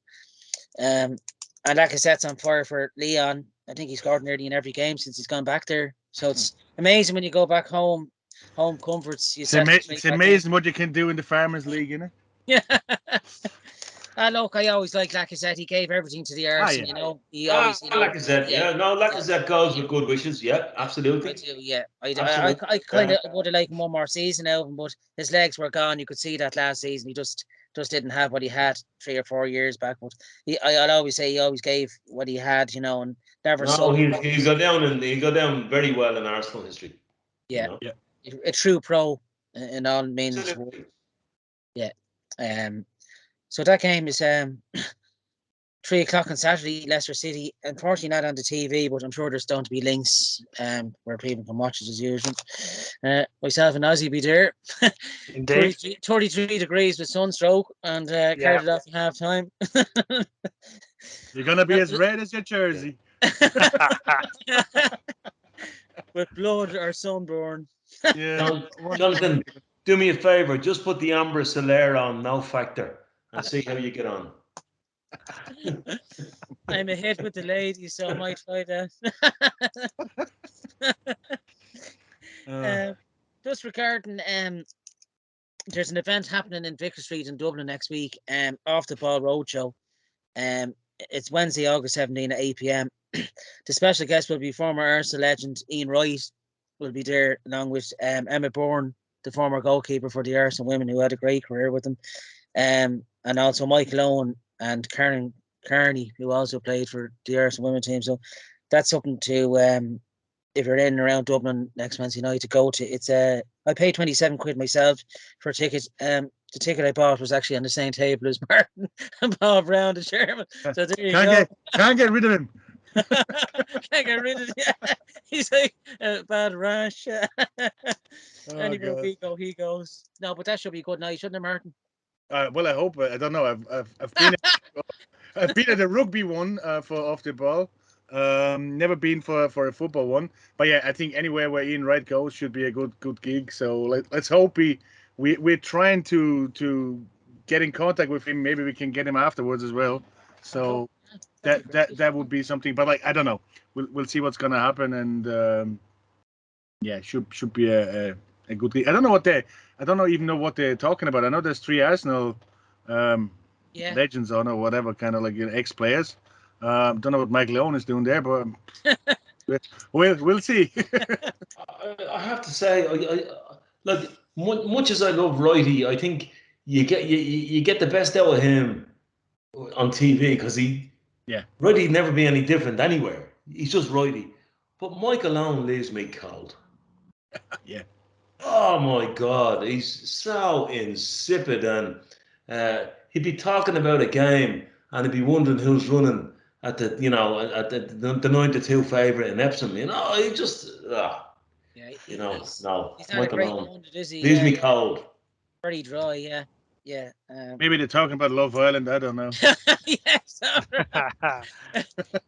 And Lacazette's on fire for Leon. I think he scored nearly in every game since he's gone back there. So it's amazing when you go back home comforts. It's amazing what you can do in the Farmers League, isn't it? Yeah. Look, I always like Lacazette. He gave everything to the Arsenal, He always. Lacazette, Lacazette goes with good wishes. Yeah, absolutely. I do, yeah. I kind of would have liked 1 more season out of him, but his legs were gone. You could see that last season. He just didn't have what he had 3 or 4 years back. But I'll always say he always gave what he had, and never. No, he got down very well in Arsenal history. Yeah, a true pro in all means. Yeah. So that game is 3:00 on Saturday, Leicester City. Unfortunately, not on the TV, but I'm sure there's going to be links where people can watch it as usual. Myself and Ozzy be there. Indeed. 33 degrees with sunstroke, and carried it off at half time. You're gonna be as red as your jersey. With blood or sunburn. Yeah. Jonathan, do me a favour. Just put the Amber Solaire on, no factor, and see how you get on. I'm a hit with the ladies, so I might try that. Just regarding, there's an event happening in Vicar Street in Dublin next week. Off the Ball Roadshow. It's Wednesday, August 17 at 8 p.m. The special guest will be former Arsenal legend Ian Wright. Will be there along with Emma Byrne, the former goalkeeper for the Arsenal women, who had a great career with them, and also Michael Owen and Carney, who also played for the Arsenal women team. So that's something to, if you're in and around Dublin next Wednesday night, to go to. It's I paid 27 quid myself for a ticket. The ticket I bought was actually on the same table as Martin and Bob Brown, the chairman. So there you go. Can't get rid of him. Can't get rid of it. Yeah. He's like bad rash. Anywhere we go, he goes. No, but that should be a good night, shouldn't it, Martin? Well, I hope. I don't know. I've been I've been at a rugby one for Off the Ball. Never been for a football one. But yeah, I think anywhere where Ian Wright goes should be a good gig. So let's hope we're trying to get in contact with him. Maybe we can get him afterwards as well. So that would be something. But I don't know. We'll see what's gonna happen, and should be a good gig. I don't even know what they're talking about. I know there's 3 Arsenal legends on or whatever, kind of like ex-players. Don't know what Michael Owen is doing there, but we'll see. I have to say, like much as I love Wrighty, I think you get the best out of him on TV because Wrighty never be any different anywhere. He's just Wrighty. But Michael Owen leaves me cold. Yeah. Oh my God, he's so insipid, and he'd be talking about a game, and he'd be wondering who's running at the 9-2 favourite in Epsom. He just no. He's not Michael a great Owen pundit, is he? leaves me cold. Very dry, yeah. Maybe they're talking about Love Island. I don't know. Yes.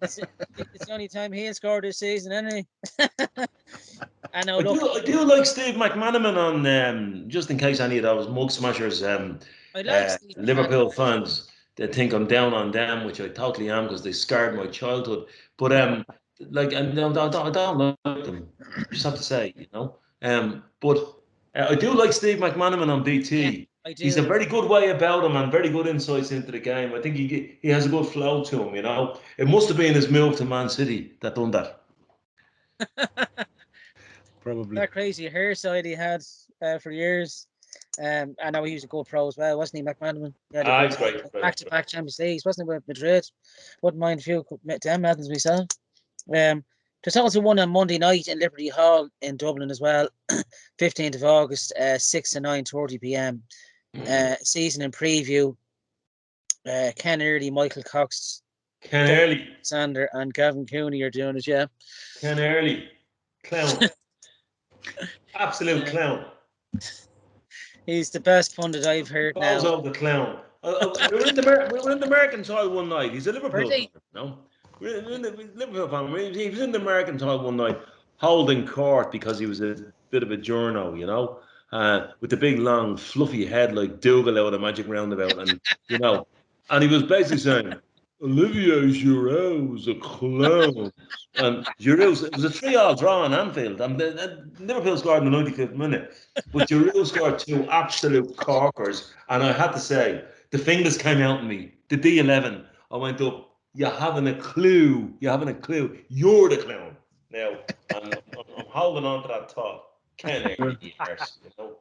It's the only time he has scored this season, isn't he? I know. I do like Steve McManaman on, just in case any of those mug smashers, Liverpool fans, they think I'm down on them, which I totally am because they scarred my childhood. But I don't like them. Just have to say, But I do like Steve McManaman on BT. Yeah, I do. He's a very good way about him and very good insights into the game. I think he has a good flow to him. It must have been his move to Man City that done that. Probably. That crazy hair side he had for years. I know he was a good pro as well, wasn't he, McManaman? Yeah, great. Back-to-back Champions Leagues, wasn't he, with Madrid? Wouldn't mind a few damn medals myself. There's also one on Monday night in Liberty Hall in Dublin as well, 15th of August, 6 to 9:30 p.m. Season in preview. Ken Early, Michael Cox, Ken Early. Sander, and Gavin Cooney are doing it. Yeah. Ken Early, clown, absolute clown. He's the best pundit I've heard now. Balls of the clown. we were in the Mercantile one night. He's a Liverpool fan, no? We were in the Liverpool fan. He was in the Mercantile one night, holding court because he was a bit of a journo, you know, with the big long fluffy head like Dougal out of Magic Roundabout, and you know, and he was basically saying, Olivier Giroud's a clown. And Giroud, it was a 3-3 draw in Anfield. And Liverpool scored in the 95th minute. But Giroud scored 2 absolute corkers. And I had to say, the fingers came out in me. The D11. I went up, you haven't a clue. You haven't a clue. You're the clown. Now, I'm holding on to that thought. Ken Early, you know?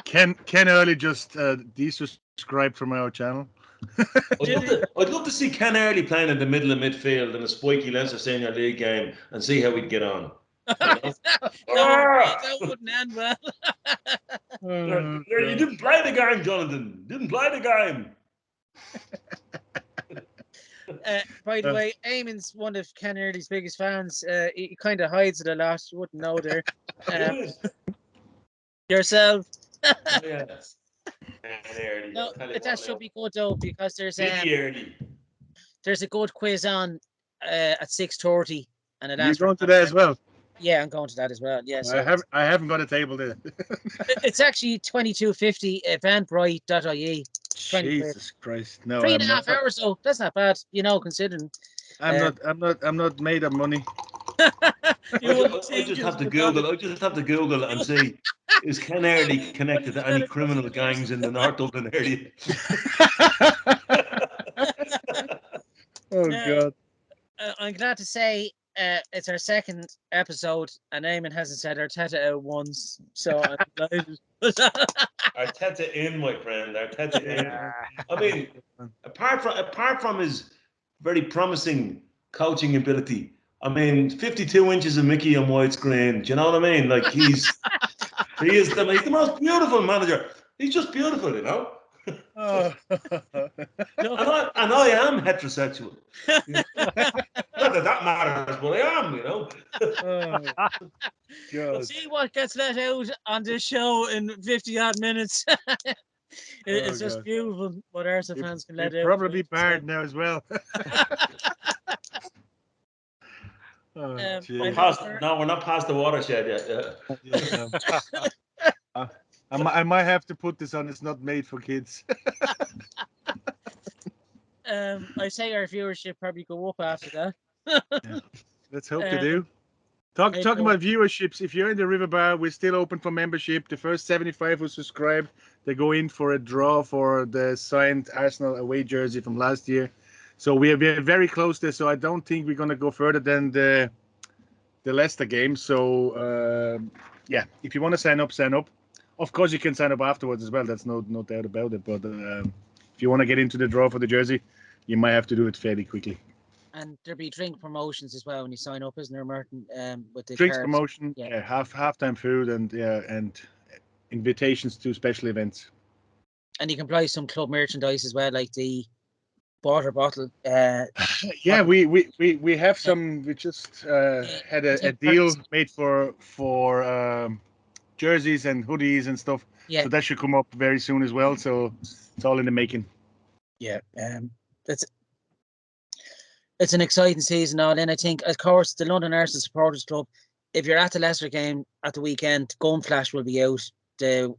Ken Early just desubscribed from our channel. I'd love to see Ken Early playing in the middle of midfield in a spiky Leinster Senior League game and see how we'd get on. You know? That wouldn't end well. You didn't play the game, Jonathan. You didn't play the game. By the way, Eamon's one of Ken Early's biggest fans. He kind of hides it a lot. You wouldn't know there. Yourself. Yes. No, that should be good though, because there's a good quiz on at 6:30, and it asks. You're going to that as well? Yeah, I'm going to that as well. Yeah, so I haven't got a table there. It's actually 22.50. Eventbrite.ie. Jesus Christ! No, 3.5 hours though. That's not bad, you know, considering. I'm not made of money. I just have to Google and see, is Ken Early connected to any criminal gangs in the North Dublin area? Oh God! I'm glad to say it's our second episode, and Eamon hasn't said Arteta out once, so I'm delighted. Arteta in, my friend. Arteta in. I mean, apart from his very promising coaching ability, I mean, 52 inches of Mickey on widescreen. Do you know what I mean? Like he's the most beautiful manager. He's just beautiful, you know. Oh. and I am heterosexual. Not that matters, but I am, you know. God. See what gets let out on this show in 50 odd minutes. It's just beautiful what Arsenal fans can let out. Probably Byrne now as well. We're not past the watershed yet. I might have to put this on. It's not made for kids. I say our viewership probably go up after that. Yeah. Let's hope they do. Talking about viewerships, if you're in the River Bar, we're still open for membership. The first 75 who subscribe, they go in for a draw for the signed Arsenal away jersey from last year. So we're very close there. So I don't think we're going to go further than the Leicester game. So yeah, if you want to sign up, sign up. Of course, you can sign up afterwards as well. That's no doubt about it. But if you want to get into the draw for the jersey, you might have to do it fairly quickly. And there'll be drink promotions as well when you sign up, isn't there, Martin? With the drinks cards. Promotion, yeah, halftime food, and invitations to special events. And you can buy some club merchandise as well, like the water bottle. Yeah, we have some. We just had a deal made for jerseys and hoodies and stuff. Yeah. So that should come up very soon as well. So it's all in the making. Yeah. It's an exciting season now, and I think, of course, the London Arsenal Supporters Club, if you're at the Leicester game at the weekend, Gun Flash will be out. It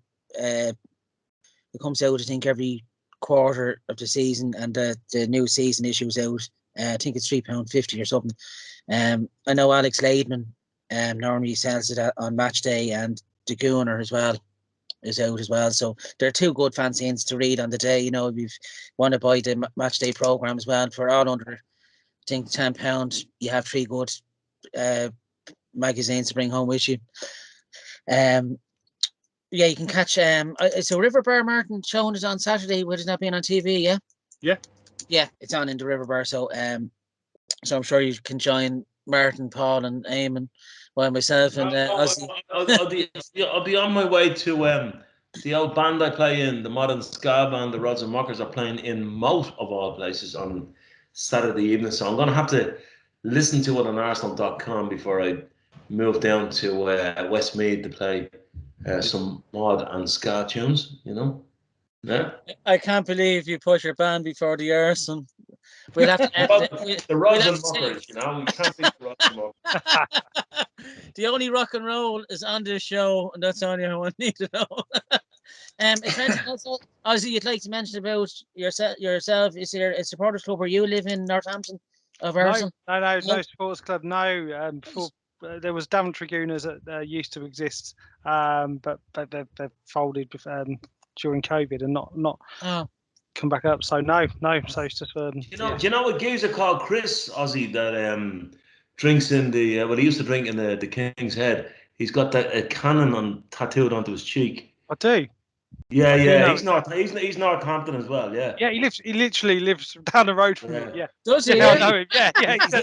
comes out, I think, every quarter of the season, and the new season issue is out. I think it's £3.50 or something. I know Alex Laidman normally sells it on match day, and the Gooner as well is out as well. So there are two good fanzines to read on the day. You know, if you want to buy the match day program as well, for all under, I think, £10, you have three good magazines to bring home with you. Yeah, you can catch so River Bar, Martin, showing it on Saturday. Would it not be on TV? Yeah, it's on in the River Bar. So So I'm sure you can join Martin, Paul, and Eamon, while myself and Ozzy. I'll be on my way to the old band I play in, the modern ska band, the Rods and Mockers, are playing in Moat of all places on Saturday evening. So I'm going to have to listen to it on Arsenal.com before I move down to Westmeath to play some mod and ska tunes. Yeah. I can't believe you put your band before the Arsenal. We'll have to. The Rods and Mockers, we can't beat the Rods and Mockers. The only rock and roll is on this show, and that's all you need to know. Is there anything else, Ozzy, you'd like to mention about yourself? Is there a supporters club where you live in Northampton of Arsenal? No sports club. No. Before there was Daventry Gooners that used to exist, but they've folded during COVID and not come back up. So no. So it's just. Do you know what geezer called Chris, Ozzy, that drinks in the he used to drink in the King's Head. He's got a cannon tattooed onto his cheek. I do. Yeah. He's Northampton as well. Yeah. Yeah, he literally lives down the road from me. Yeah. Does he? Yeah, I know him. Yeah.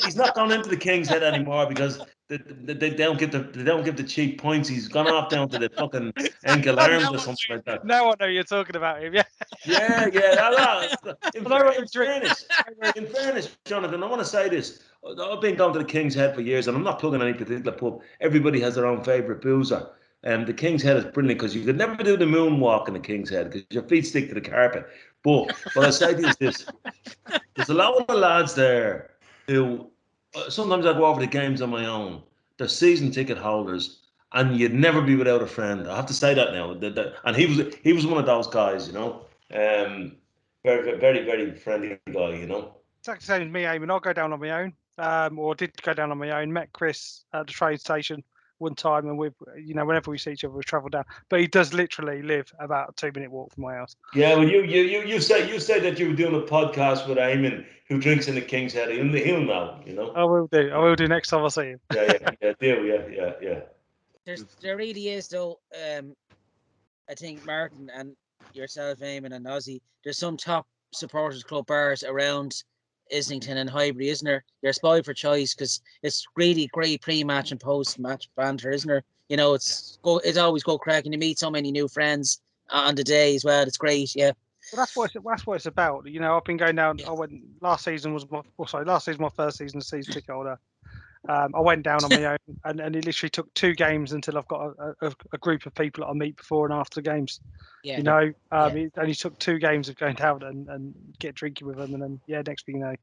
He's not gone into the King's Head anymore because they don't give the cheap points. He's gone off down to the fucking ankle arms or something like that. Now I know you're talking about him. Yeah. Yeah. In fairness, Jonathan, I want to say this. I've been going to the King's Head for years, and I'm not plugging any particular pub. Everybody has their own favourite boozer. The King's Head is brilliant because you could never do the moonwalk in the King's Head because your feet stick to the carpet. But what I say to you is this: there's a lot of lads there who sometimes I go over the games on my own. They're season ticket holders, and you'd never be without a friend. I have to say that now. And he was one of those guys, very, very, very friendly guy, Exactly the same as me, Eamon. I'll go down on my own, or did go down on my own. Met Chris at the train station one time, and we've, whenever we see each other, we travel down. But he does literally live about a 2-minute walk from my house. Yeah, well, you say that you were doing a podcast with Eamon, who drinks in the King's Head. He'll know. I will do next time I see him. Yeah. There really is, though. I think Martin and yourself, Eamon, and Ozzy, there's some top supporters club bars around Islington and Highbury, isn't there? You're spoiled for choice because it's really great pre-match and post-match banter, isn't there? It's always go crack, and you meet so many new friends on the day as well. It's great, yeah. Well, that's what it's about. I've been going down. Last season was my first season as season ticket holder. I went down on my own, and it literally took 2 games until I've got a group of people that I meet before and after the games. Yeah. It only took 2 games of going down and get drinking with them, and then next thing you know,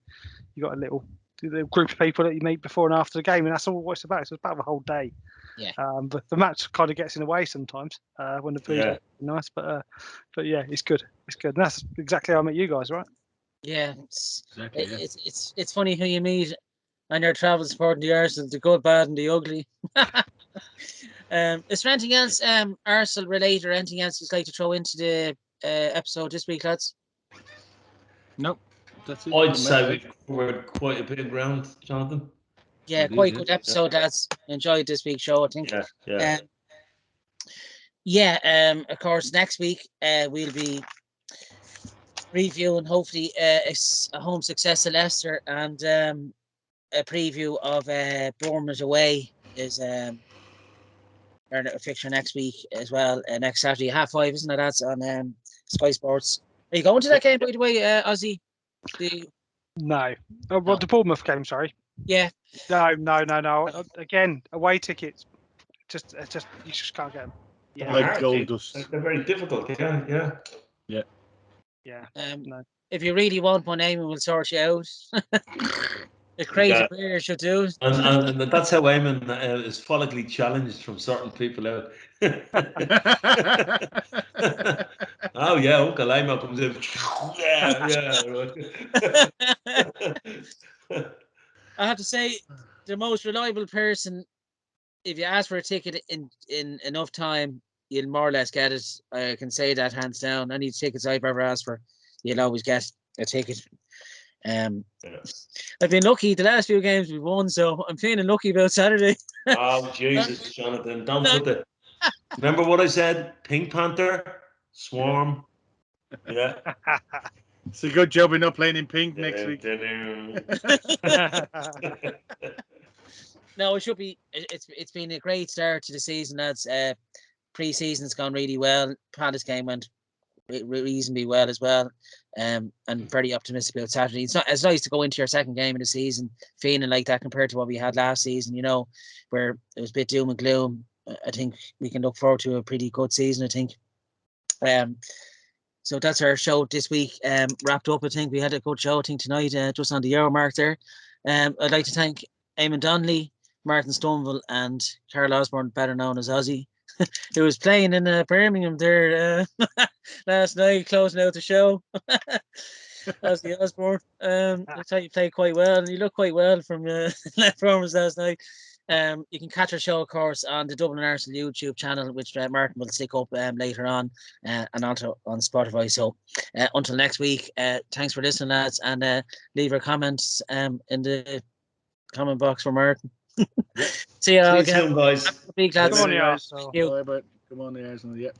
you got the group of people that you meet before and after the game, and that's all what it's about. So it's about the whole day. Yeah. But the match kind of gets in the way sometimes when the food's nice, but yeah, it's good. It's good. And that's exactly how I met you guys, right? Yeah. It's funny who you meet on your travel supporting the Arsenal, the good, bad, and the ugly. Is there anything else Arsenal related or anything else you'd like to throw into the episode this week, lads? Nope. That's it. I'd say we covered quite a bit of ground, Jonathan. Yeah, quite good episode, lads. Enjoyed this week's show, I think. Yeah. Of course, next week we'll be reviewing hopefully a home success of Leicester, and a preview of Bournemouth away is a fixture next week as well. Next Saturday, 5:30, isn't it? That's on Sky Sports. Are you going to that game, by the way, Ozzy? No. The Bournemouth game, sorry. Yeah. No. Again, away tickets. Just you just can't get them. Yeah. Like gold dust. They're very difficult. Yeah. No. If you really want one, Eamon will sort you out. The crazy player should do. And that's how Eamon is follically challenged from certain people out. Oh yeah, Uncle Eamon comes in. I have to say, the most reliable person, if you ask for a ticket in enough time, you'll more or less get it. I can say that hands down. Any tickets I've ever asked for, you'll always get a ticket. I've been lucky the last few games we've won, so I'm feeling lucky about Saturday. Oh Jesus, Jonathan, don't put the. Remember what I said? Pink Panther, Swarm. Yeah. It's a good job we're not playing in pink next week. No, it should be. It's been a great start to the season, lads. Pre-season's gone really well. Palace game went reasonably well as well. And very optimistic about Saturday. It's nice to go into your second game of the season feeling like that compared to what we had last season, you know, where it was a bit doom and gloom. I think we can look forward to a pretty good season, I think. So that's our show this week. Wrapped up, I think. We had a good show, I think, tonight, just on the Euro mark there. I'd like to thank Eamon Donnelly, Martin Stoneville, and Carl Osborne, better known as Ozzy, who was playing in Birmingham there last night, closing out the show. Ozzy Osborne. I thought you played quite well, and you looked quite well from performance last night. You can catch our show, of course, on the Dublin Arsenal YouTube channel, which Martin will stick up later on, and also on Spotify. So until next week, thanks for listening, lads, and leave your comments in the comment box for Martin. See you all again. Soon, boys. Come on, yeah. Come on, the Arsenal. Yeah.